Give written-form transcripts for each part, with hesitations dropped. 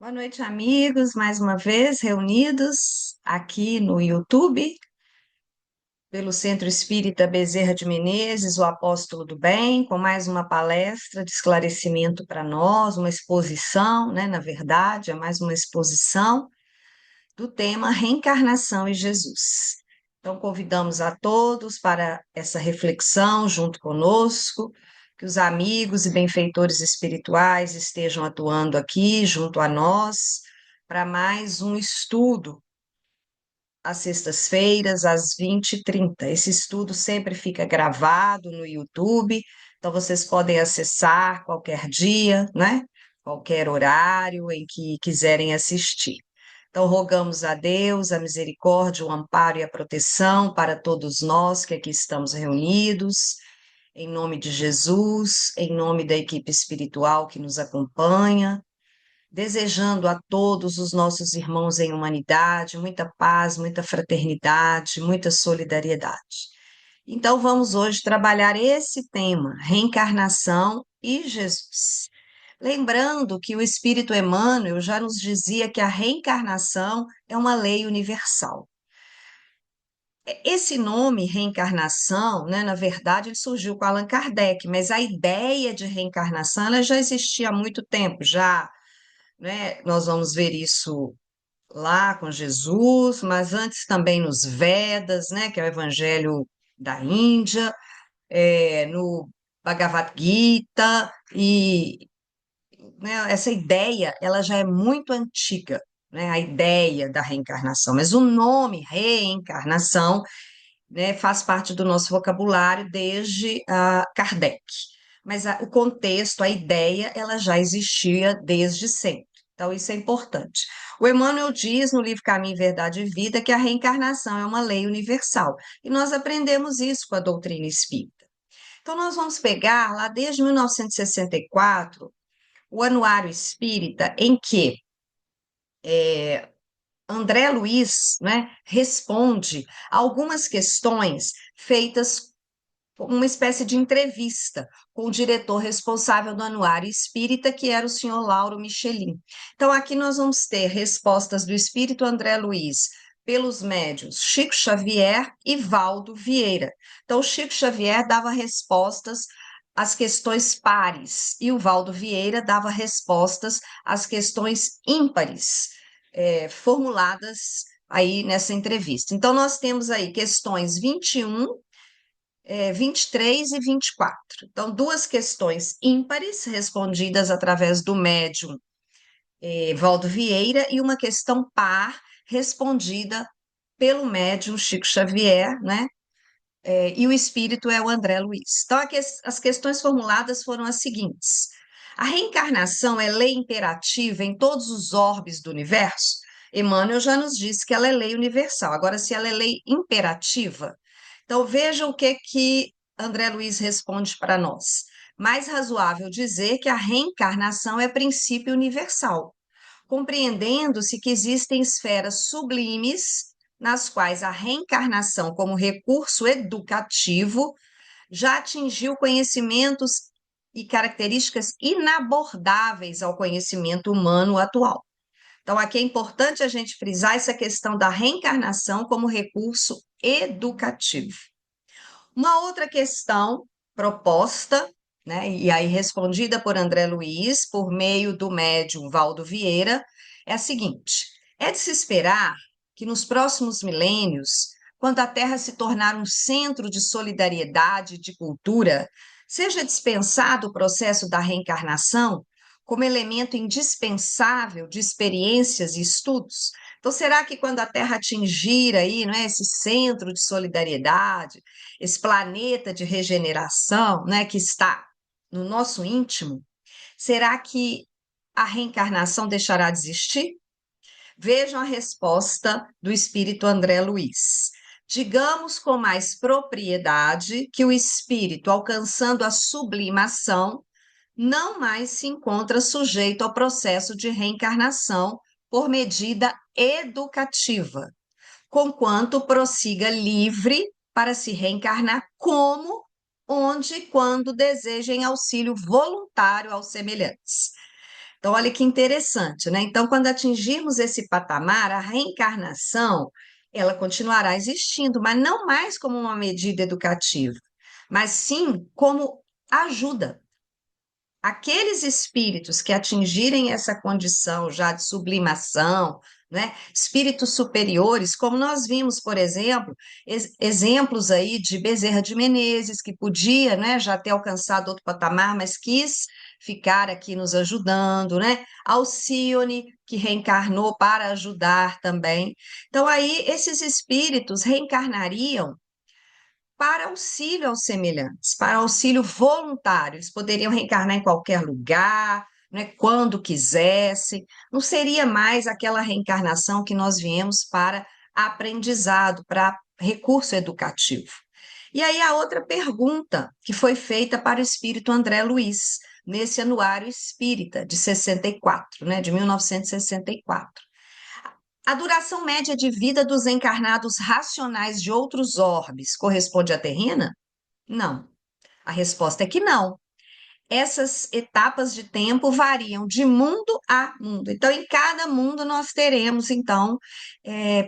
Boa noite, amigos, mais uma vez reunidos aqui no YouTube, pelo Centro Espírita Bezerra de Menezes, o Apóstolo do Bem, com mais uma palestra de esclarecimento para nós, uma exposição, né? Na verdade, é mais uma exposição do tema Reencarnação e Jesus. Então, convidamos a todos para essa reflexão junto conosco, que os amigos e benfeitores espirituais estejam atuando aqui junto a nós para mais um estudo às sextas-feiras, às 20h30. Esse estudo sempre fica gravado no YouTube, então vocês podem acessar qualquer dia, né? Qualquer horário em que quiserem assistir. Então, rogamos a Deus a misericórdia, o amparo e a proteção para todos nós que aqui estamos reunidos, em nome de Jesus, em nome da equipe espiritual que nos acompanha, desejando a todos os nossos irmãos em humanidade muita paz, muita fraternidade, muita solidariedade. Então, vamos hoje trabalhar esse tema, reencarnação e Jesus. Lembrando que o Espírito Emmanuel já nos dizia que a reencarnação é uma lei universal. Esse nome, reencarnação, né, na verdade, ele surgiu com Allan Kardec, mas a ideia de reencarnação ela já existia há muito tempo, já, né, nós vamos ver isso lá com Jesus, mas antes também nos Vedas, né, que é o Evangelho da Índia, no Bhagavad Gita, e né, essa ideia ela já é muito antiga, né, a ideia da reencarnação, mas o nome reencarnação, né, faz parte do nosso vocabulário desde Kardec. Mas o contexto, a ideia, ela já existia desde sempre. Então, isso é importante. O Emmanuel diz no livro Caminho, Verdade e Vida que a reencarnação é uma lei universal. E nós aprendemos isso com a doutrina espírita. Então, nós vamos pegar lá desde 1964 o Anuário Espírita, em que André Luiz, né, responde a algumas questões feitas como uma espécie de entrevista com o diretor responsável do Anuário Espírita, que era o senhor Lauro Michelin. Então, aqui nós vamos ter respostas do Espírito André Luiz pelos médiuns Chico Xavier e Valdo Vieira. Então, o Chico Xavier dava respostas às questões pares e o Valdo Vieira dava respostas às questões ímpares, formuladas aí nessa entrevista. Então, nós temos aí questões 21, 23 e 24. Então, duas questões ímpares respondidas através do médium Valdo Vieira e uma questão par respondida pelo médium Chico Xavier, né? E o espírito é o André Luiz. Então, aqui as questões formuladas foram as seguintes: a reencarnação é lei imperativa em todos os orbes do universo? Emmanuel já nos disse que ela é lei universal. Agora, se ela é lei imperativa, então veja o que André Luiz responde para nós. Mais razoável dizer que a reencarnação é princípio universal, compreendendo-se que existem esferas sublimes nas quais a reencarnação, como recurso educativo, já atingiu conhecimentos e características inabordáveis ao conhecimento humano atual. Então, aqui é importante a gente frisar essa questão da reencarnação como recurso educativo. Uma outra questão proposta, né, e aí respondida por André Luiz, por meio do médium Valdo Vieira, é a seguinte: é de se esperar que nos próximos milênios, quando a Terra se tornar um centro de solidariedade e de cultura, seja dispensado o processo da reencarnação como elemento indispensável de experiências e estudos. Então, será que quando a Terra atingir aí, não é, esse centro de solidariedade, esse planeta de regeneração, né, que está no nosso íntimo, será que a reencarnação deixará de existir? Vejam a resposta do espírito André Luiz. Digamos com mais propriedade que o espírito, alcançando a sublimação, não mais se encontra sujeito ao processo de reencarnação por medida educativa, conquanto prossiga livre para se reencarnar como, onde e quando desejem auxílio voluntário aos semelhantes. Então, olha que interessante, né? Então, quando atingirmos esse patamar, a reencarnação, ela continuará existindo, mas não mais como uma medida educativa, mas sim como ajuda. Aqueles espíritos que atingirem essa condição já de sublimação, né? Espíritos superiores, como nós vimos, por exemplo, exemplos aí de Bezerra de Menezes, que podia, né, já ter alcançado outro patamar, mas quis ficar aqui nos ajudando, né? Alcione, que reencarnou para ajudar também. Então, aí, esses espíritos reencarnariam para auxílio aos semelhantes, para auxílio voluntário. Eles poderiam reencarnar em qualquer lugar, né, quando quisessem. Não seria mais aquela reencarnação que nós viemos para aprendizado, para recurso educativo. E aí a outra pergunta que foi feita para o espírito André Luiz, nesse Anuário Espírita de 64, né, de 1964. A duração média de vida dos encarnados racionais de outros orbes corresponde à terrena? Não. A resposta é que não. Essas etapas de tempo variam de mundo a mundo. Então, em cada mundo nós teremos, então,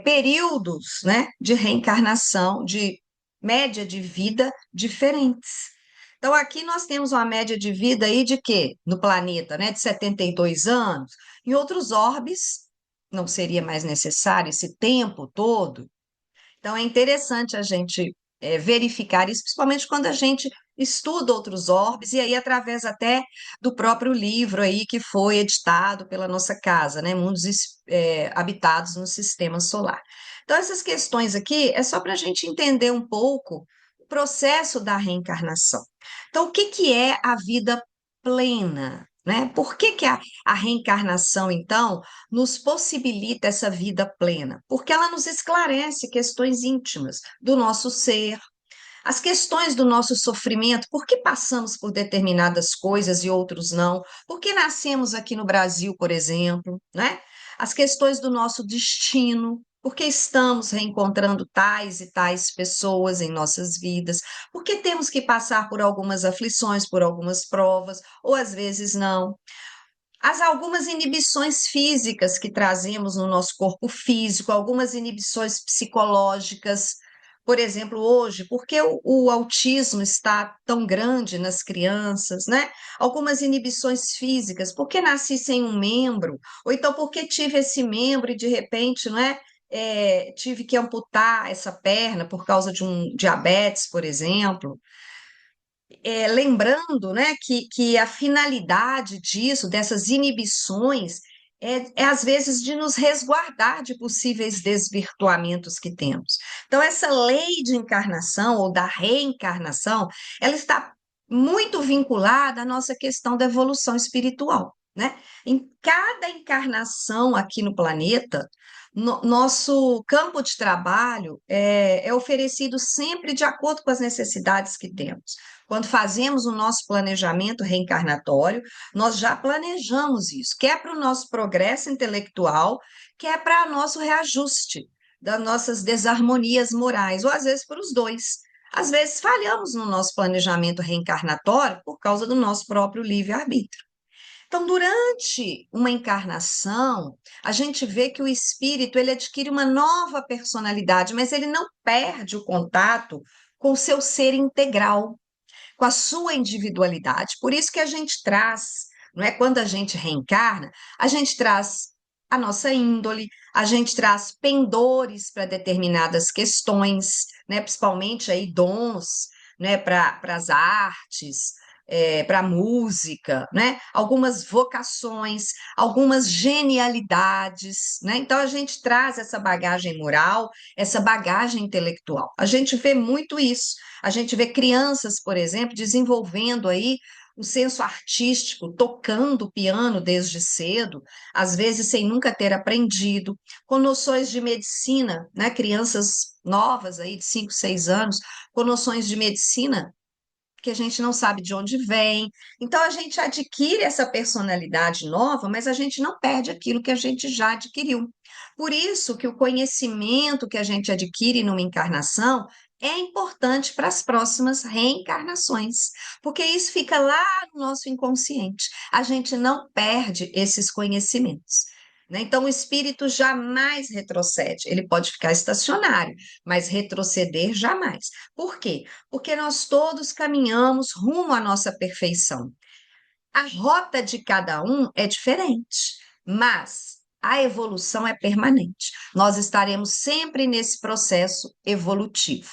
períodos, né, de reencarnação, de média de vida diferentes. Então, aqui nós temos uma média de vida aí de quê? No planeta, né, de 72 anos. Em outros orbes, não seria mais necessário esse tempo todo. Então, é interessante a gente verificar isso, principalmente quando a gente estuda outros orbes, e aí através até do próprio livro aí que foi editado pela nossa casa, né? Mundos habitados no sistema solar. Então, essas questões aqui é só para a gente entender um pouco o processo da reencarnação. Então, o que que é a vida plena? Né? Por que que a reencarnação, então, nos possibilita essa vida plena? Porque ela nos esclarece questões íntimas do nosso ser, as questões do nosso sofrimento, por que passamos por determinadas coisas e outros não? Por que nascemos aqui no Brasil, por exemplo, né? As questões do nosso destino, por que estamos reencontrando tais e tais pessoas em nossas vidas? Por que temos que passar por algumas aflições, por algumas provas, ou às vezes não? As algumas inibições físicas que trazemos no nosso corpo físico, algumas inibições psicológicas. Por exemplo, hoje, por que o autismo está tão grande nas crianças, né? Algumas inibições físicas, por que nasci sem um membro? Ou então, por que tive esse membro e de repente, não é? Tive que amputar essa perna por causa de um diabetes, por exemplo. Lembrando, né, que a finalidade disso, dessas inibições, às vezes de nos resguardar de possíveis desvirtuamentos que temos. Então, essa lei de encarnação ou da reencarnação, ela está muito vinculada à nossa questão da evolução espiritual, né? Em cada encarnação aqui no planeta, nosso campo de trabalho é oferecido sempre de acordo com as necessidades que temos. Quando fazemos o nosso planejamento reencarnatório, nós já planejamos isso, quer para o nosso progresso intelectual, quer para o nosso reajuste das nossas desarmonias morais, ou às vezes para os dois. Às vezes falhamos no nosso planejamento reencarnatório por causa do nosso próprio livre-arbítrio. Então, durante uma encarnação, a gente vê que o espírito ele adquire uma nova personalidade, mas ele não perde o contato com o seu ser integral, com a sua individualidade. Por isso que a gente traz, não é? Quando a gente reencarna, a gente traz a nossa índole, a gente traz pendores para determinadas questões, né? Principalmente aí dons, né? Para as artes, para a música, né? Algumas vocações, algumas genialidades, né? Então a gente traz essa bagagem moral, essa bagagem intelectual. A gente vê muito isso. A gente vê crianças, por exemplo, desenvolvendo aí o senso artístico, tocando piano desde cedo, às vezes sem nunca ter aprendido, com noções de medicina, né? Crianças novas aí de 5, 6 anos, com noções de medicina que a gente não sabe de onde vem. Então a gente adquire essa personalidade nova, mas a gente não perde aquilo que a gente já adquiriu. Por isso que o conhecimento que a gente adquire numa encarnação é importante para as próximas reencarnações, porque isso fica lá no nosso inconsciente. A gente não perde esses conhecimentos. Né? Então, o espírito jamais retrocede. Ele pode ficar estacionário, mas retroceder jamais. Por quê? Porque nós todos caminhamos rumo à nossa perfeição. A rota de cada um é diferente, mas a evolução é permanente. Nós estaremos sempre nesse processo evolutivo.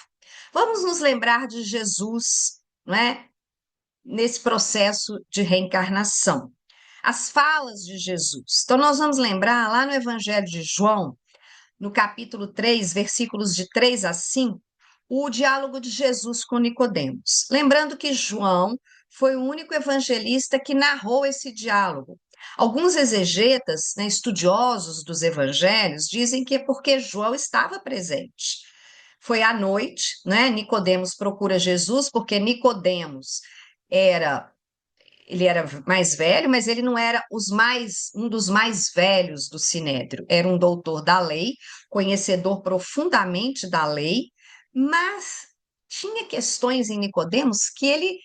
Vamos nos lembrar de Jesus, não é? Nesse processo de reencarnação. As falas de Jesus. Então, nós vamos lembrar lá no Evangelho de João, no capítulo 3, versículos de 3 a 5, o diálogo de Jesus com Nicodemos. Lembrando que João foi o único evangelista que narrou esse diálogo. Alguns exegetas, né, estudiosos dos evangelhos, dizem que é porque João estava presente. Foi à noite, né? Nicodemos procura Jesus porque Nicodemos era ele era mais velho, mas ele não era um dos mais velhos do Sinédrio. Era um doutor da lei, conhecedor profundamente da lei, mas tinha questões em Nicodemos que ele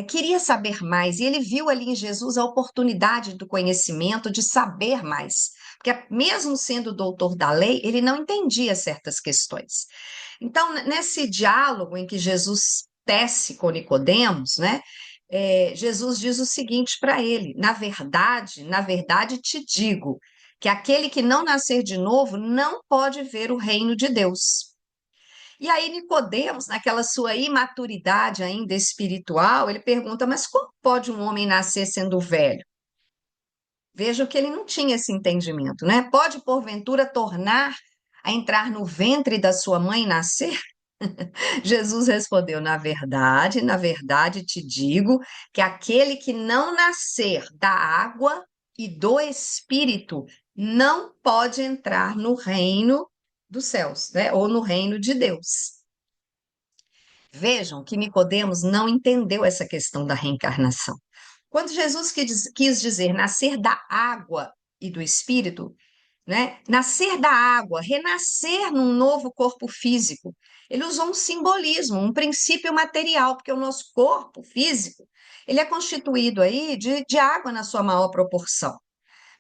queria saber mais, e ele viu ali em Jesus a oportunidade do conhecimento, de saber mais. Porque, mesmo sendo doutor da lei, ele não entendia certas questões. Então, nesse diálogo em que Jesus tece com Nicodemos, né, Jesus diz o seguinte para ele: na verdade te digo que aquele que não nascer de novo não pode ver o reino de Deus. E aí Nicodemos, naquela sua imaturidade ainda espiritual, ele pergunta: mas como pode um homem nascer sendo velho? Veja que ele não tinha esse entendimento, né? Pode porventura tornar a entrar no ventre da sua mãe e nascer? Jesus respondeu: na verdade te digo que aquele que não nascer da água e do espírito não pode entrar no reino dos céus, né? Ou no reino de Deus. Vejam que Nicodemos não entendeu essa questão da reencarnação. Quando Jesus quis dizer nascer da água e do espírito, né? Nascer da água, renascer num novo corpo físico. Ele usou um simbolismo, um princípio material, porque o nosso corpo físico, ele é constituído aí de água na sua maior proporção.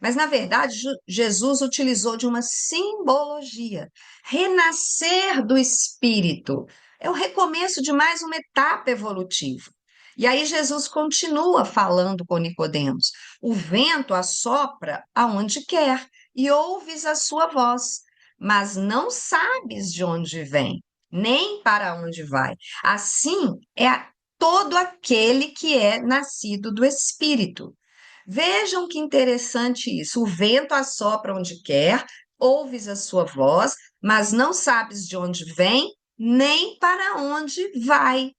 Mas, na verdade, Jesus utilizou de uma simbologia. Renascer do espírito é o recomeço de mais uma etapa evolutiva. E aí Jesus continua falando com Nicodemos: o vento assopra aonde quer e ouves a sua voz, mas não sabes de onde vem, nem para onde vai. Assim é todo aquele que é nascido do Espírito. Vejam que interessante isso. O vento assopra onde quer, ouves a sua voz, mas não sabes de onde vem, nem para onde vai.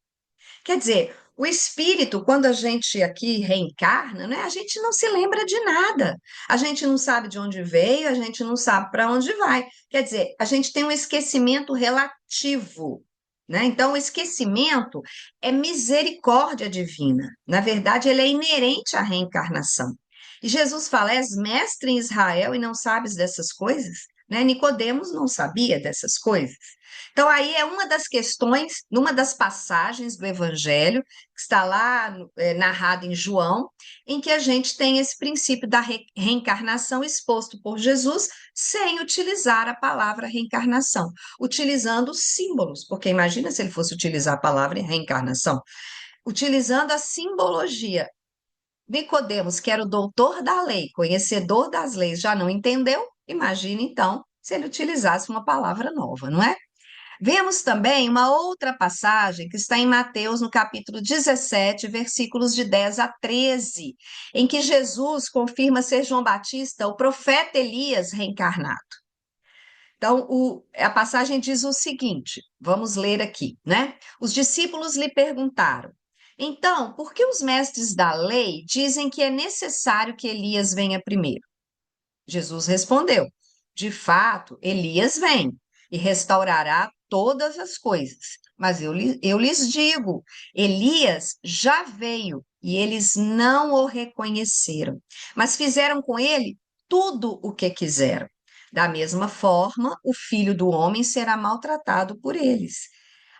Quer dizer, o espírito, quando a gente aqui reencarna, né, a gente não se lembra de nada. A gente não sabe de onde veio, a gente não sabe para onde vai. Quer dizer, a gente tem um esquecimento relativo. Né? Então, o esquecimento é misericórdia divina. Na verdade, ele é inerente à reencarnação. E Jesus fala: és mestre em Israel e não sabes dessas coisas? Né? Nicodemos não sabia dessas coisas. Então, aí é uma das questões, numa das passagens do Evangelho, que está lá narrado em João, em que a gente tem esse princípio da reencarnação exposto por Jesus, sem utilizar a palavra reencarnação, utilizando símbolos, porque imagina se ele fosse utilizar a palavra reencarnação, utilizando a simbologia. Nicodemos, que era o doutor da lei, conhecedor das leis, já não entendeu? Imagine então se ele utilizasse uma palavra nova, não é? Vemos também uma outra passagem que está em Mateus, no capítulo 17, versículos de 10 a 13, em que Jesus confirma ser João Batista, o profeta Elias reencarnado. Então, a passagem diz o seguinte: vamos ler aqui, né? Os discípulos lhe perguntaram: então, por que os mestres da lei dizem que é necessário que Elias venha primeiro? Jesus respondeu: de fato, Elias vem e restaurará todas as coisas. Mas eu lhes digo: Elias já veio e eles não o reconheceram, mas fizeram com ele tudo o que quiseram. Da mesma forma, o filho do homem será maltratado por eles.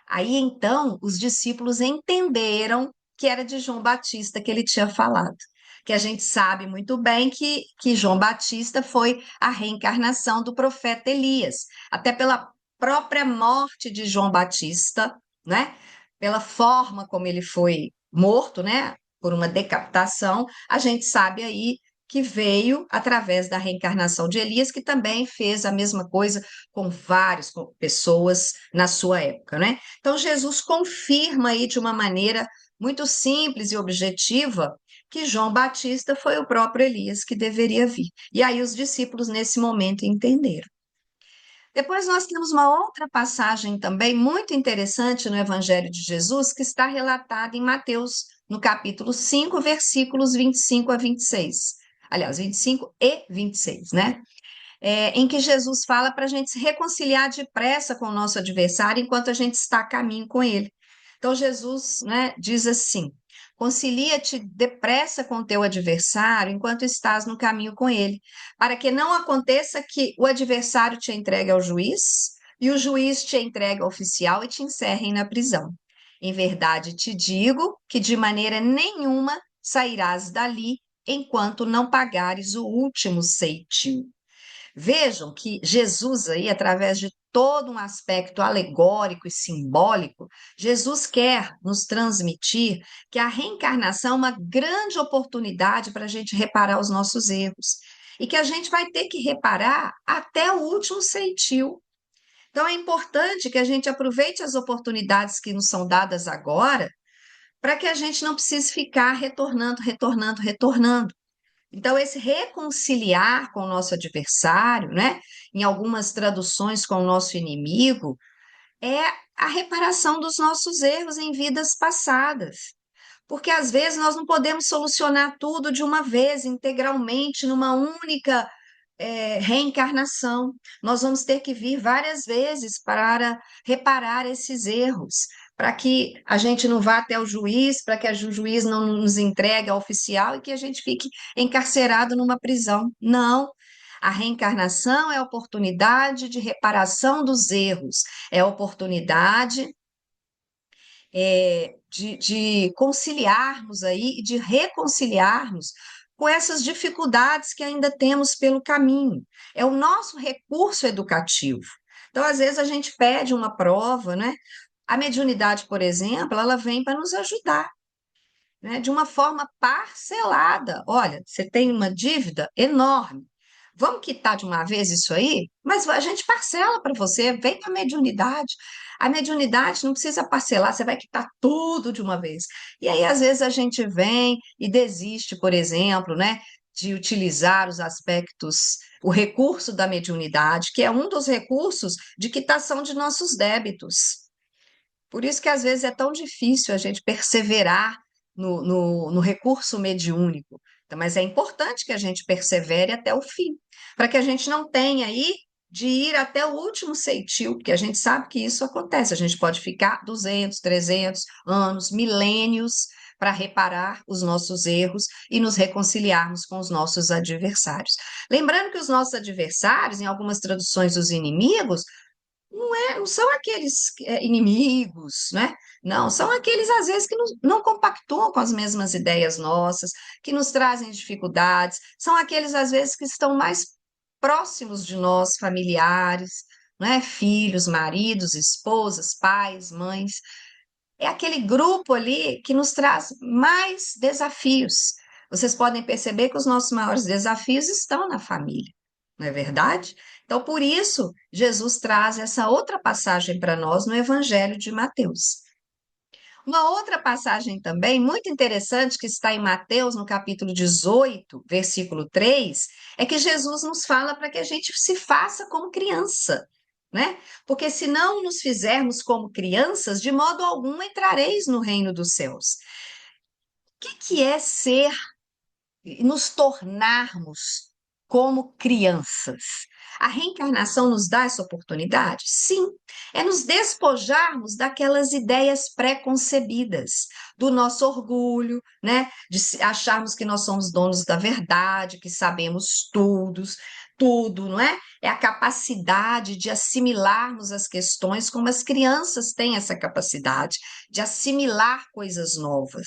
Aí então os discípulos entenderam que era de João Batista que ele tinha falado. Que a gente sabe muito bem que João Batista foi a reencarnação do profeta Elias, até pela própria morte de João Batista, né? Pela forma como ele foi morto, né? Por uma decapitação, a gente sabe aí que veio através da reencarnação de Elias, que também fez a mesma coisa com várias pessoas na sua época, né? Então, Jesus confirma aí de uma maneira muito simples e objetiva que João Batista foi o próprio Elias que deveria vir. E aí os discípulos, nesse momento, entenderam. Depois nós temos uma outra passagem também muito interessante no Evangelho de Jesus, que está relatada em Mateus, no capítulo 5, versículos 25 a 26. Aliás, 25 e 26, né? Em que Jesus fala para a gente se reconciliar depressa com o nosso adversário enquanto a gente está a caminho com ele. Então, Jesus, né, diz assim: concilia-te depressa com o teu adversário enquanto estás no caminho com ele, para que não aconteça que o adversário te entregue ao juiz e o juiz te entregue ao oficial e te encerrem na prisão. Em verdade te digo que de maneira nenhuma sairás dali enquanto não pagares o último ceitil. Vejam que Jesus aí, através de todo um aspecto alegórico e simbólico, Jesus quer nos transmitir que a reencarnação é uma grande oportunidade para a gente reparar os nossos erros e que a gente vai ter que reparar até o último ceitil. Então é importante que a gente aproveite as oportunidades que nos são dadas agora, para que a gente não precise ficar retornando, retornando, retornando. Então, esse reconciliar com o nosso adversário, né? Em algumas traduções com o nosso inimigo, é a reparação dos nossos erros em vidas passadas. Porque às vezes nós não podemos solucionar tudo de uma vez, integralmente, numa única reencarnação. Nós vamos ter que vir várias vezes para reparar esses erros, para que a gente não vá até o juiz, para que o juiz não nos entregue ao oficial e que a gente fique encarcerado numa prisão. Não. A reencarnação é a oportunidade de reparação dos erros, é a oportunidade de conciliarmos aí, de reconciliarmos com essas dificuldades que ainda temos pelo caminho. É o nosso recurso educativo. Então, às vezes, a gente pede uma prova, né? A mediunidade, por exemplo, ela vem para nos ajudar, né, de uma forma parcelada. Olha, você tem uma dívida enorme. Vamos quitar de uma vez isso aí? Mas a gente parcela para você, vem para a mediunidade. A mediunidade não precisa parcelar, você vai quitar tudo de uma vez. E aí, às vezes, a gente vem e desiste, por exemplo, né, de utilizar os aspectos, o recurso da mediunidade, que é um dos recursos de quitação de nossos débitos. Por isso que às vezes é tão difícil a gente perseverar no recurso mediúnico. Então, mas é importante que a gente persevere até o fim, para que a gente não tenha aí de ir até o último ceitil, porque a gente sabe que isso acontece. A gente pode ficar 200, 300 anos, milênios, para reparar os nossos erros e nos reconciliarmos com os nossos adversários. Lembrando que os nossos adversários, em algumas traduções, os inimigos, não são aqueles inimigos, né? Não, são aqueles, às vezes, que não compactuam com as mesmas ideias nossas, que nos trazem dificuldades, são aqueles, às vezes, que estão mais próximos de nós, familiares, né? Filhos, maridos, esposas, pais, mães. É aquele grupo ali que nos traz mais desafios. Vocês podem perceber que os nossos maiores desafios estão na família, não é verdade? Então, por isso, Jesus traz essa outra passagem para nós no Evangelho de Mateus. Uma outra passagem também muito interessante que está em Mateus, no capítulo 18, versículo 3, é que Jesus nos fala para que a gente se faça como criança, né? Porque se não nos fizermos como crianças, de modo algum entrareis no reino dos céus. O que é ser, nos tornarmos como crianças? A reencarnação nos dá essa oportunidade? Sim, é nos despojarmos daquelas ideias pré-concebidas, do nosso orgulho, né? De acharmos que nós somos donos da verdade, que sabemos tudo, tudo, não é? É a capacidade de assimilarmos as questões, como as crianças têm essa capacidade de assimilar coisas novas.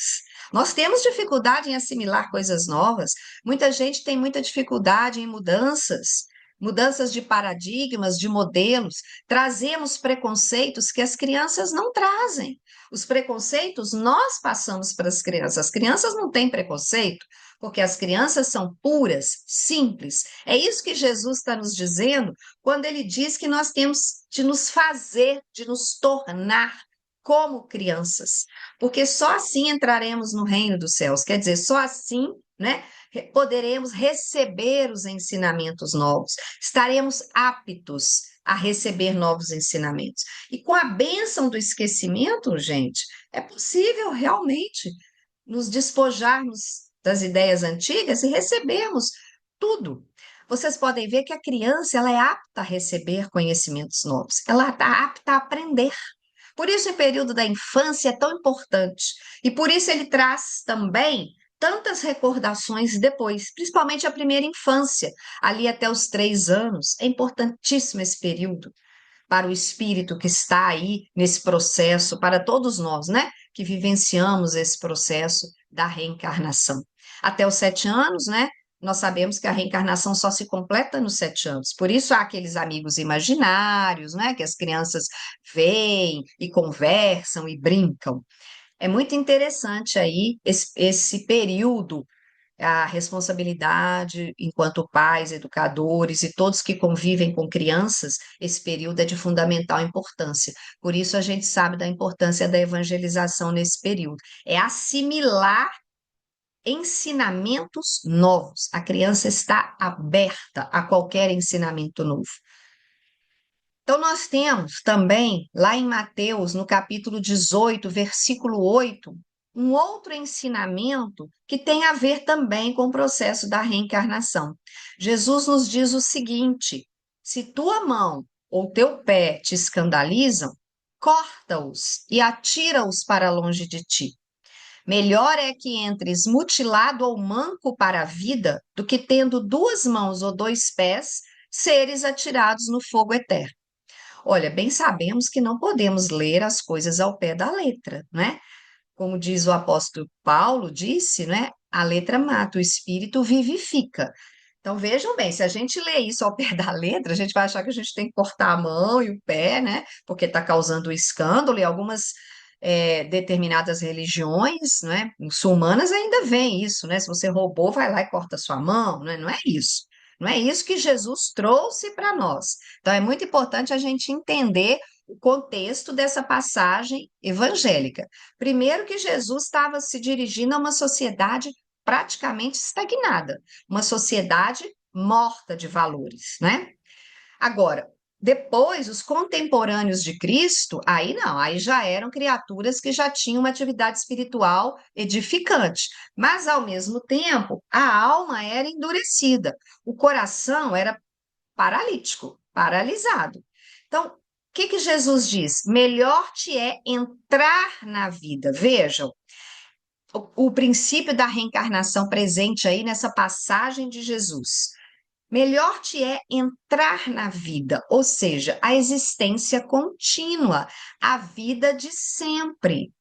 Nós temos dificuldade em assimilar coisas novas, muita gente tem muita dificuldade em mudanças. Mudanças de paradigmas, de modelos, trazemos preconceitos que as crianças não trazem. Os preconceitos nós passamos para as crianças não têm preconceito, porque as crianças são puras, simples. É isso que Jesus está nos dizendo quando ele diz que nós temos de nos fazer, de nos tornar como crianças, porque só assim entraremos no reino dos céus. Quer dizer, só assim, né, poderemos receber os ensinamentos novos, estaremos aptos a receber novos ensinamentos. E com a bênção do esquecimento, gente, é possível realmente nos despojarmos das ideias antigas e recebermos tudo. Vocês podem ver que a criança ela é apta a receber conhecimentos novos, ela está apta a aprender. Por isso, o período da infância é tão importante. E por isso ele traz também tantas recordações depois, principalmente a primeira infância, ali até os 3 anos. É importantíssimo esse período para o espírito que está aí nesse processo, para todos nós, né, que vivenciamos esse processo da reencarnação. Até os 7 anos, né, nós sabemos que a reencarnação só se completa nos 7 anos. Por isso há aqueles amigos imaginários, né, que as crianças veem e conversam e brincam. É muito interessante aí esse período a responsabilidade enquanto pais, educadores e todos que convivem com crianças, esse período é de fundamental importância. Por isso a gente sabe da importância da evangelização nesse período. É assimilar ensinamentos novos. A criança está aberta a qualquer ensinamento novo. Então, nós temos também, lá em Mateus, no capítulo 18, versículo 8, um outro ensinamento que tem a ver também com o processo da reencarnação. Jesus nos diz o seguinte: se tua mão ou teu pé te escandalizam, corta-os e atira-os para longe de ti. Melhor é que entres mutilado ou manco para a vida do que tendo 2 mãos ou 2 pés, seres atirados no fogo eterno. Olha, bem sabemos que não podemos ler as coisas ao pé da letra, né? Como diz o apóstolo Paulo, disse, né? A letra mata, o espírito vivifica. Então vejam bem, se a gente lê isso ao pé da letra, a gente vai achar que a gente tem que cortar a mão e o pé, né? Porque está causando escândalo e algumas determinadas religiões, né? Muçulmanas ainda veem isso, né? Se você roubou, vai lá e corta sua mão, né? Não é isso. Não é isso que Jesus trouxe para nós. Então, é muito importante a gente entender o contexto dessa passagem evangélica. Primeiro, que Jesus estava se dirigindo a uma sociedade praticamente estagnada, uma sociedade morta de valores, né? Agora, depois, os contemporâneos de Cristo, aí não, aí já eram criaturas que já tinham uma atividade espiritual edificante, mas ao mesmo tempo, a alma era endurecida, o coração era paralítico, paralisado. Então, o que que Jesus diz? Melhor te é entrar na vida. Vejam, o princípio da reencarnação presente aí nessa passagem de Jesus. Melhor te é entrar na vida, ou seja, a existência contínua, a vida de sempre,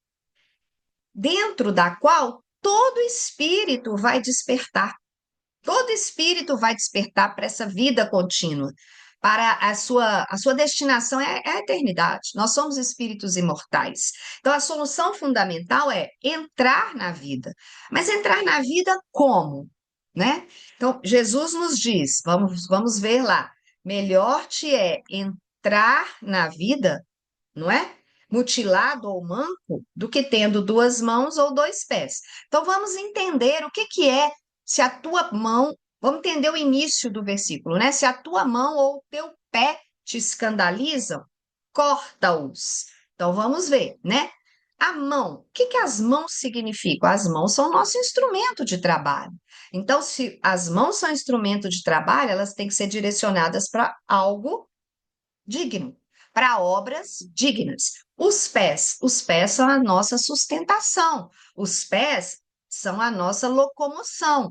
dentro da qual todo espírito vai despertar. Todo espírito vai despertar para essa vida contínua, para a sua destinação é a eternidade. Nós somos espíritos imortais. Então, a solução fundamental é entrar na vida. Mas entrar na vida como? Né? Então, Jesus nos diz, vamos ver lá, melhor te é entrar na vida, não é? Mutilado ou manco, do que tendo 2 mãos ou 2 pés. Então, vamos entender o que que é se a tua mão, vamos entender o início do versículo, né? Se a tua mão ou o teu pé te escandalizam, corta-os. Então, vamos ver, né? A mão, o que que as mãos significam? As mãos são nosso instrumento de trabalho. Então, se as mãos são instrumento de trabalho, elas têm que ser direcionadas para algo digno, para obras dignas. Os pés são a nossa sustentação, os pés são a nossa locomoção,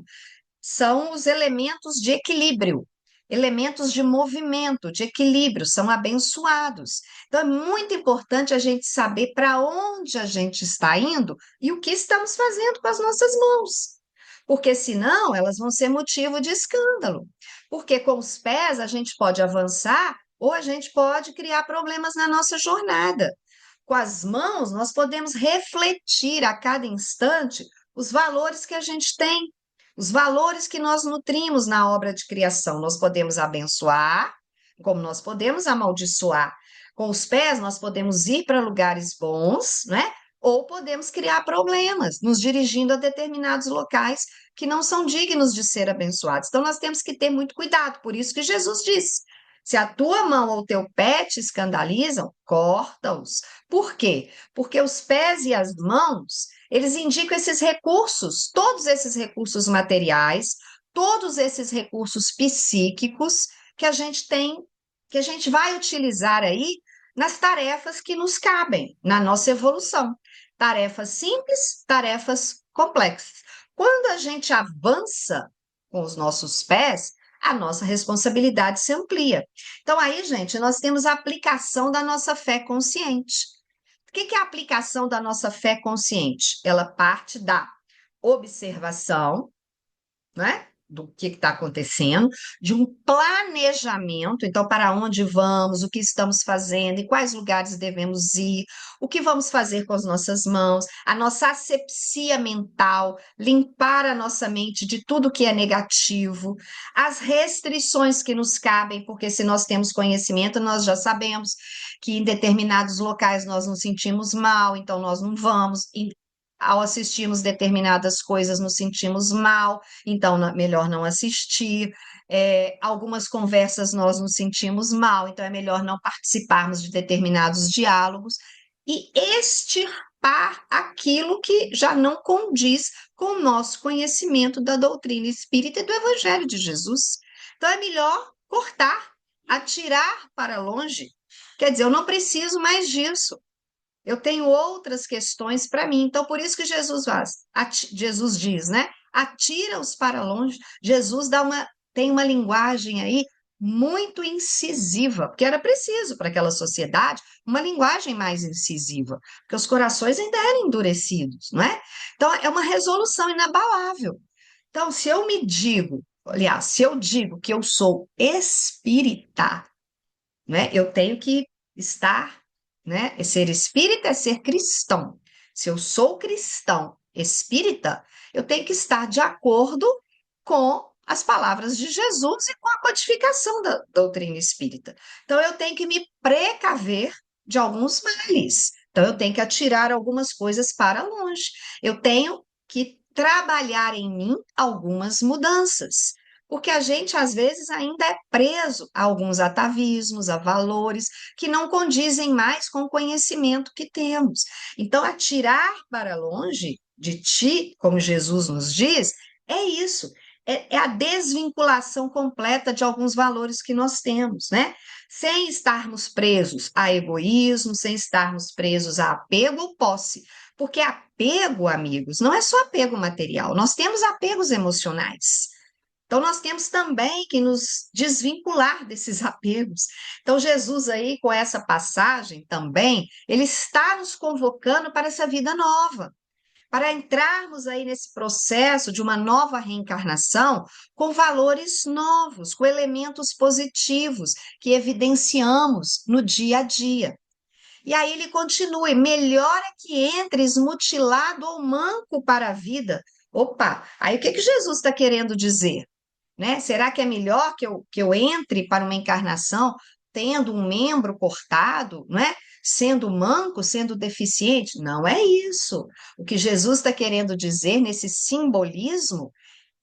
são os elementos de equilíbrio. elementos de movimento, de equilíbrio, são abençoados. Então, é muito importante a gente saber para onde a gente está indo e o que estamos fazendo com as nossas mãos. Porque senão elas vão ser motivo de escândalo. Porque com os pés a gente pode avançar ou a gente pode criar problemas na nossa jornada. Com as mãos, nós podemos refletir a cada instante os valores que a gente tem, os valores que nós nutrimos na obra de criação. Nós podemos abençoar, como nós podemos amaldiçoar. Com os pés, nós podemos ir para lugares bons, né? Ou podemos criar problemas, nos dirigindo a determinados locais que não são dignos de ser abençoados. Então, nós temos que ter muito cuidado. Por isso que Jesus disse: se a tua mão ou o teu pé te escandalizam, corta-os. Por quê? Porque os pés e as mãos, eles indicam esses recursos, todos esses recursos materiais, todos esses recursos psíquicos que a gente tem, que a gente vai utilizar aí nas tarefas que nos cabem, na nossa evolução. Tarefas simples, tarefas complexas. Quando a gente avança com os nossos pés, a nossa responsabilidade se amplia. Então, aí, gente, nós temos a aplicação da nossa fé consciente. O que é a aplicação da nossa fé consciente? Ela parte da observação, né? Do que está acontecendo, de um planejamento, então, para onde vamos, o que estamos fazendo, em quais lugares devemos ir, o que vamos fazer com as nossas mãos, a nossa asepsia mental, limpar a nossa mente de tudo que é negativo, as restrições que nos cabem, porque se nós temos conhecimento, nós já sabemos que em determinados locais nós nos sentimos mal, então nós não vamos. Ao assistirmos determinadas coisas, nos sentimos mal, então melhor não assistir. Algumas conversas nós nos sentimos mal, então é melhor não participarmos de determinados diálogos e extirpar aquilo que já não condiz com o nosso conhecimento da doutrina espírita e do Evangelho de Jesus. Então é melhor cortar, atirar para longe. Quer dizer, eu não preciso mais disso. Eu tenho outras questões para mim. Então, por isso que Jesus diz, né? Atira-os para longe. Jesus tem uma linguagem aí muito incisiva, porque era preciso para aquela sociedade uma linguagem mais incisiva, porque os corações ainda eram endurecidos, não é? Então, é uma resolução inabalável. Então, se eu digo que eu sou espírita, né? Eu tenho que estar, né? Ser espírita é ser cristão. Se eu sou cristão espírita, eu tenho que estar de acordo com as palavras de Jesus e com a codificação da doutrina espírita. Então, eu tenho que me precaver de alguns males. Então, eu tenho que atirar algumas coisas para longe. Eu tenho que trabalhar em mim algumas mudanças. Porque a gente, às vezes, ainda é preso a alguns atavismos, a valores que não condizem mais com o conhecimento que temos. Então, atirar para longe de ti, como Jesus nos diz, é isso. É a desvinculação completa de alguns valores que nós temos, né? Sem estarmos presos a egoísmo, sem estarmos presos a apego ou posse. Porque apego, amigos, não é só apego material, nós temos apegos emocionais. Então, nós temos também que nos desvincular desses apegos. Então, Jesus aí, com essa passagem também, ele está nos convocando para essa vida nova, para entrarmos aí nesse processo de uma nova reencarnação com valores novos, com elementos positivos que evidenciamos no dia a dia. E aí ele continua: melhor é que entres mutilado ou manco para a vida. Opa, aí o que que Jesus está querendo dizer? Né? Será que é melhor que eu entre para uma encarnação tendo um membro cortado, não é? Sendo manco, sendo deficiente? Não é isso. O que Jesus está querendo dizer nesse simbolismo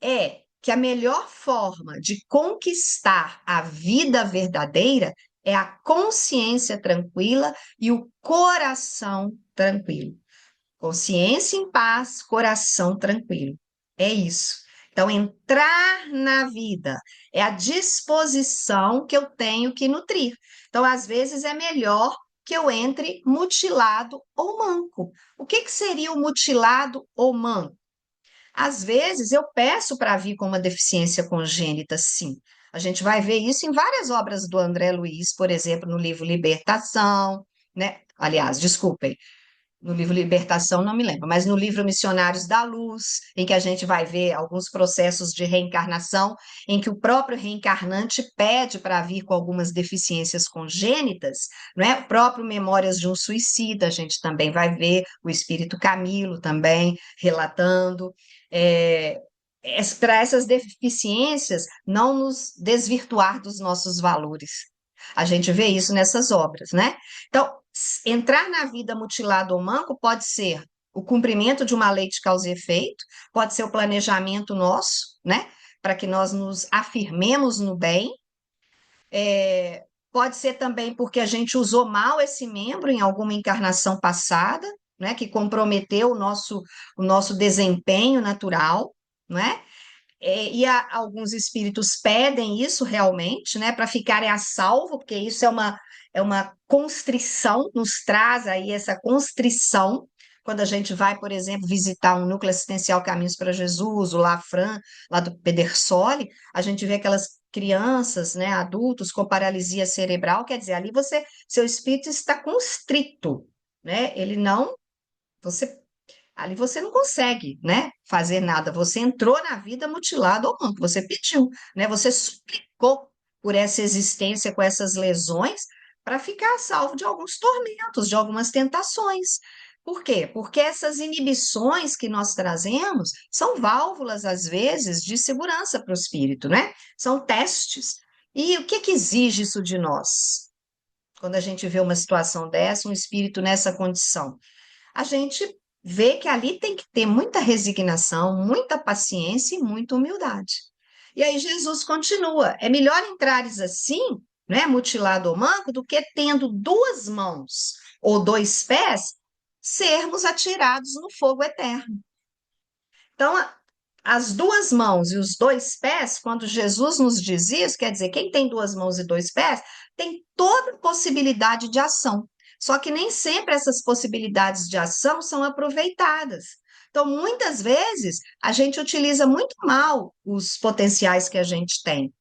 é que a melhor forma de conquistar a vida verdadeira é a consciência tranquila e o coração tranquilo. Consciência em paz, coração tranquilo. É isso. Então, entrar na vida é a disposição que eu tenho que nutrir. Então, às vezes, é melhor que eu entre mutilado ou manco. O que que seria o mutilado ou manco? Às vezes, eu peço para vir com uma deficiência congênita, sim, A gente vai ver isso em várias obras do André Luiz, por exemplo, no livro Libertação, né? Aliás, desculpem, no livro Libertação, não me lembro, mas no livro Missionários da Luz, em que a gente vai ver alguns processos de reencarnação, em que o próprio reencarnante pede para vir com algumas deficiências congênitas, não é? O próprio Memórias de um Suicida, a gente também vai ver o espírito Camilo também relatando. É, para essas deficiências não nos desvirtuar dos nossos valores. A gente vê isso nessas obras, né? Então, entrar na vida mutilado ou manco pode ser o cumprimento de uma lei de causa e efeito, pode ser o planejamento nosso, né? Para que nós nos afirmemos no bem. Pode ser também porque a gente usou mal esse membro em alguma encarnação passada, né? Que comprometeu o nosso desempenho natural, não é? Alguns espíritos pedem isso realmente, né, para ficarem a salvo, porque isso é uma constrição, nos traz aí essa constrição, quando a gente vai, por exemplo, visitar um núcleo assistencial Caminhos para Jesus, o Lafran, lá do Pedersoli, a gente vê aquelas crianças, né, adultos com paralisia cerebral, quer dizer, ali seu espírito está constrito, né, ele não, você ali você não consegue, né, fazer nada. Você entrou na vida mutilado ou não, você pediu, né? Você suplicou por essa existência com essas lesões para ficar a salvo de alguns tormentos, de algumas tentações. Por quê? Porque essas inibições que nós trazemos são válvulas, às vezes, de segurança para o espírito, né? São testes. E o que que exige isso de nós? Quando a gente vê uma situação dessa, um espírito nessa condição, a gente vê que ali tem que ter muita resignação, muita paciência e muita humildade. E aí Jesus continua: é melhor entrares assim, né, mutilado ou manco, do que tendo duas mãos ou dois pés, sermos atirados no fogo eterno. Então, as duas mãos e os dois pés, quando Jesus nos diz isso, quer dizer, quem tem duas mãos e dois pés tem toda possibilidade de ação. Só que nem sempre essas possibilidades de ação são aproveitadas. Então, muitas vezes, a gente utiliza muito mal os potenciais que a gente tem.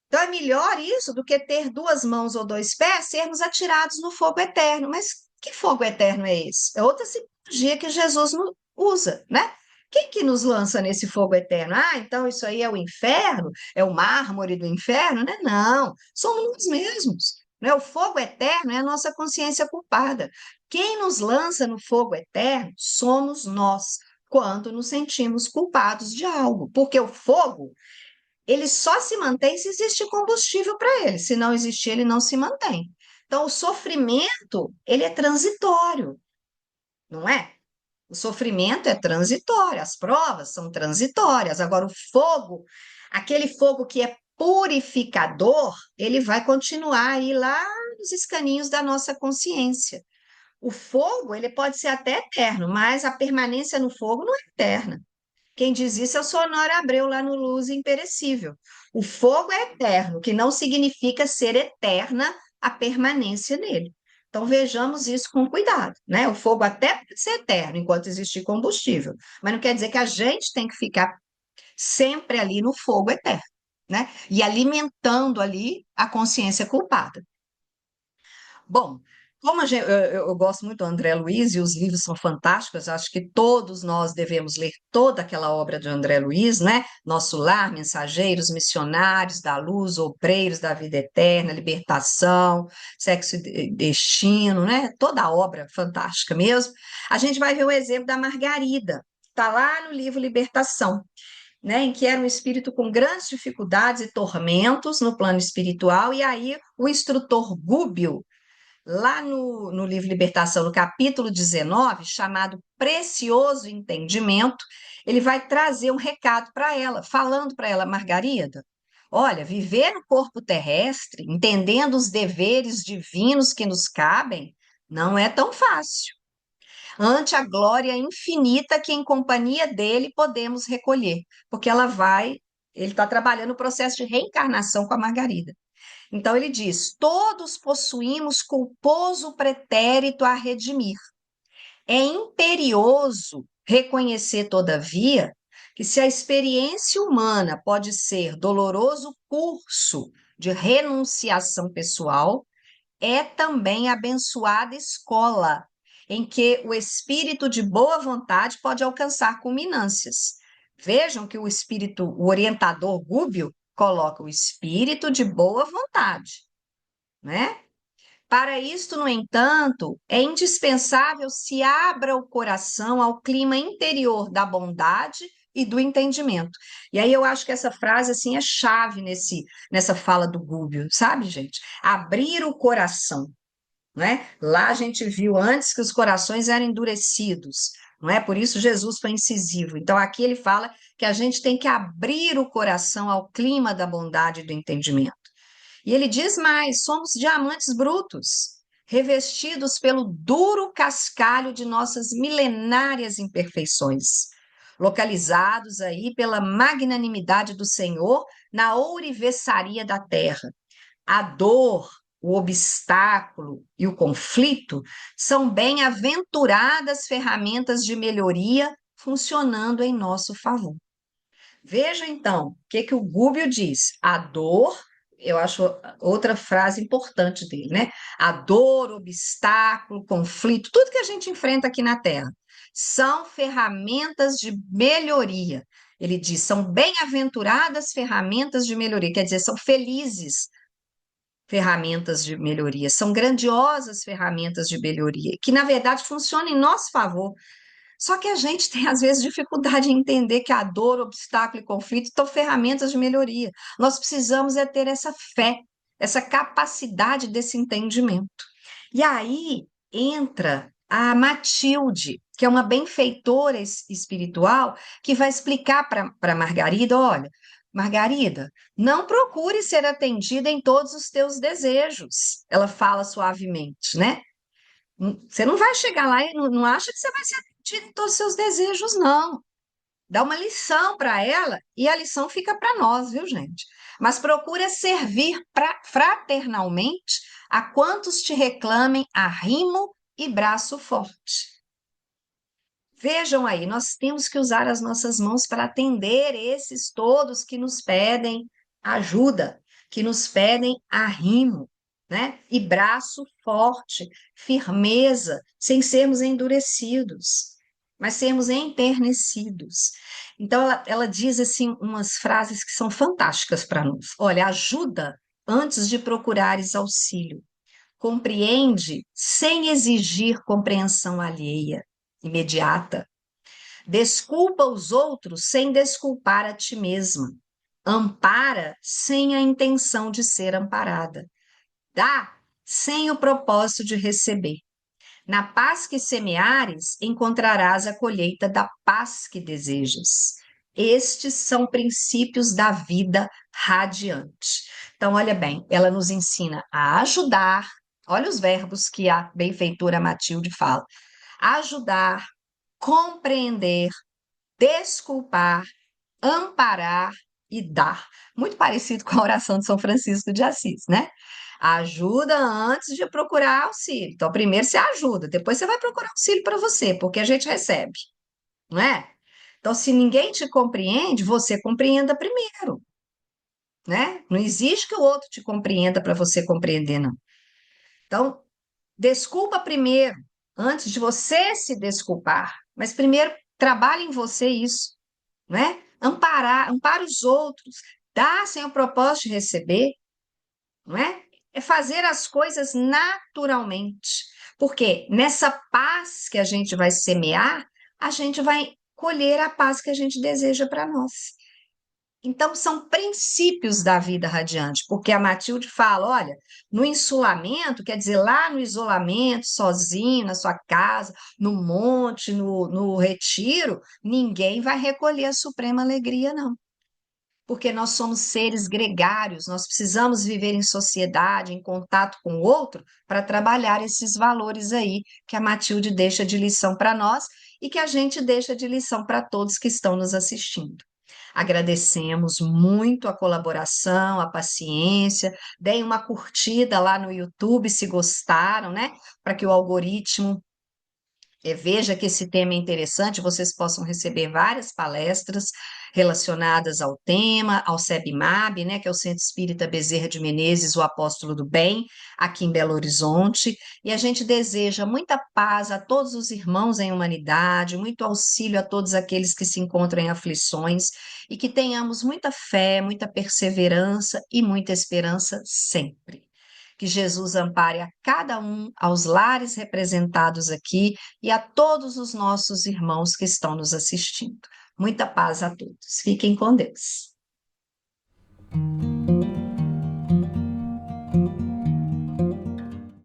Então, é melhor isso do que ter duas mãos ou dois pés, sermos atirados no fogo eterno. Mas que fogo eterno é esse? É outra simbologia que Jesus usa, né? Quem que nos lança nesse fogo eterno? Ah, então isso aí é o inferno? É o mármore do inferno? Né? Não, somos nós mesmos. Né? O fogo eterno é a nossa consciência culpada. Quem nos lança no fogo eterno somos nós, quando nos sentimos culpados de algo. Porque o fogo ele só se mantém se existe combustível para ele. Se não existir, ele não se mantém. Então, o sofrimento, ele é transitório, não é? O sofrimento é transitório, as provas são transitórias. Agora, o fogo, aquele fogo que é purificador, ele vai continuar aí lá nos escaninhos da nossa consciência. O fogo, ele pode ser até eterno, mas a permanência no fogo não é eterna. Quem diz isso é o Sonora Abreu, lá no Luz Imperecível. O fogo é eterno, que não significa ser eterna a permanência nele. Então vejamos isso com cuidado, né? O fogo até pode ser eterno enquanto existir combustível, mas não quer dizer que a gente tem que ficar sempre ali no fogo eterno, né? E alimentando ali a consciência culpada. Bom, como eu gosto muito do André Luiz e os livros são fantásticos, acho que todos nós devemos ler toda aquela obra de André Luiz, né? Nosso Lar, Mensageiros, Missionários da Luz, Obreiros da Vida Eterna, Libertação, Sexo e Destino, né? Toda a obra fantástica mesmo. A gente vai ver o exemplo da Margarida, está lá no livro Libertação. Né, em que era um espírito com grandes dificuldades e tormentos no plano espiritual, e aí o instrutor Gúbio, lá no livro Libertação, no capítulo 19, chamado Precioso Entendimento, ele vai trazer um recado para ela, falando para ela, Margarida, olha, viver no corpo terrestre, entendendo os deveres divinos que nos cabem, não é tão fácil. Ante a glória infinita que em companhia dele podemos recolher, porque ele está trabalhando o processo de reencarnação com a Margarida. Então ele diz: todos possuímos culposo pretérito a redimir. É imperioso reconhecer, todavia, que se a experiência humana pode ser doloroso curso de renunciação pessoal, é também abençoada escola, em que o espírito de boa vontade pode alcançar culminâncias. Vejam que o orientador Gúbio, coloca o espírito de boa vontade, né? Para isto, no entanto, é indispensável se abra o coração ao clima interior da bondade e do entendimento. E aí eu acho que essa frase assim é chave nessa fala do Gúbio, sabe, gente? Abrir o coração, não é? Lá a gente viu antes que os corações eram endurecidos, não é? Por isso Jesus foi incisivo. Então aqui ele fala que a gente tem que abrir o coração ao clima da bondade e do entendimento. E ele diz mais: somos diamantes brutos, revestidos pelo duro cascalho de nossas milenárias imperfeições, localizados aí pela magnanimidade do Senhor na ourivesaria da terra. A dor, o obstáculo e o conflito são bem-aventuradas ferramentas de melhoria funcionando em nosso favor. Veja então o que o Gúbio diz. A dor, eu acho outra frase importante dele, né? A dor, obstáculo, conflito, tudo que a gente enfrenta aqui na Terra são ferramentas de melhoria. Ele diz, são bem-aventuradas ferramentas de melhoria, quer dizer, são felizes ferramentas de melhoria, são grandiosas ferramentas de melhoria, que na verdade funcionam em nosso favor. Só que a gente tem, às vezes, dificuldade em entender que a dor, o obstáculo e conflito são ferramentas de melhoria. Nós precisamos é ter essa fé, essa capacidade desse entendimento. E aí entra a Matilde, que é uma benfeitora espiritual, que vai explicar para Margarida: olha, Margarida, não procure ser atendida em todos os teus desejos. Ela fala suavemente, né? Você não vai chegar lá e não acha que você vai ser atendido em todos os seus desejos, não. Dá uma lição para ela e a lição fica para nós, viu, gente? Mas procura servir fraternalmente a quantos te reclamem arrimo e braço forte. Vejam aí, nós temos que usar as nossas mãos para atender esses todos que nos pedem ajuda, que nos pedem arrimo, né? E braço forte, firmeza, sem sermos endurecidos, mas sermos enternecidos. Então, ela diz assim umas frases que são fantásticas para nós. Olha, ajuda antes de procurares auxílio. Compreende sem exigir compreensão alheia, imediata. Desculpa os outros sem desculpar a ti mesma. Ampara sem a intenção de ser amparada. Dá sem o propósito de receber. Na paz que semeares, encontrarás a colheita da paz que desejas. Estes são princípios da vida radiante. Então, olha bem, ela nos ensina a ajudar. Olha os verbos que a benfeitora Matilde fala: ajudar, compreender, desculpar, amparar e dar. Muito parecido com a oração de São Francisco de Assis, né? Ajuda antes de procurar auxílio. Então, primeiro você ajuda, depois você vai procurar auxílio para você, porque a gente recebe, não é? Então, se ninguém te compreende, você compreenda primeiro, né? Não existe que o outro te compreenda para você compreender, não. Então, desculpa primeiro, antes de você se desculpar. Mas primeiro, trabalhe em você isso, não é? Ampara os outros, dá sem o propósito de receber, não é? É fazer as coisas naturalmente. Porque nessa paz que a gente vai semear, a gente vai colher a paz que a gente deseja para nós. Então, são princípios da vida radiante, porque a Matilde fala: olha, no insulamento, quer dizer, lá no isolamento, sozinho, na sua casa, no monte, no retiro, ninguém vai recolher a suprema alegria, não. Porque nós somos seres gregários, nós precisamos viver em sociedade, em contato com o outro, para trabalhar esses valores aí que a Matilde deixa de lição para nós e que a gente deixa de lição para todos que estão nos assistindo. Agradecemos muito a colaboração, a paciência. Deem uma curtida lá no YouTube se gostaram, né? Para que o algoritmo Veja que esse tema é interessante, vocês possam receber várias palestras relacionadas ao tema, ao SEBMAB, né, que é o Centro Espírita Bezerra de Menezes, o Apóstolo do Bem, aqui em Belo Horizonte, e a gente deseja muita paz a todos os irmãos em humanidade, muito auxílio a todos aqueles que se encontram em aflições, e que tenhamos muita fé, muita perseverança e muita esperança sempre. Que Jesus ampare a cada um, aos lares representados aqui e a todos os nossos irmãos que estão nos assistindo. Muita paz a todos. Fiquem com Deus.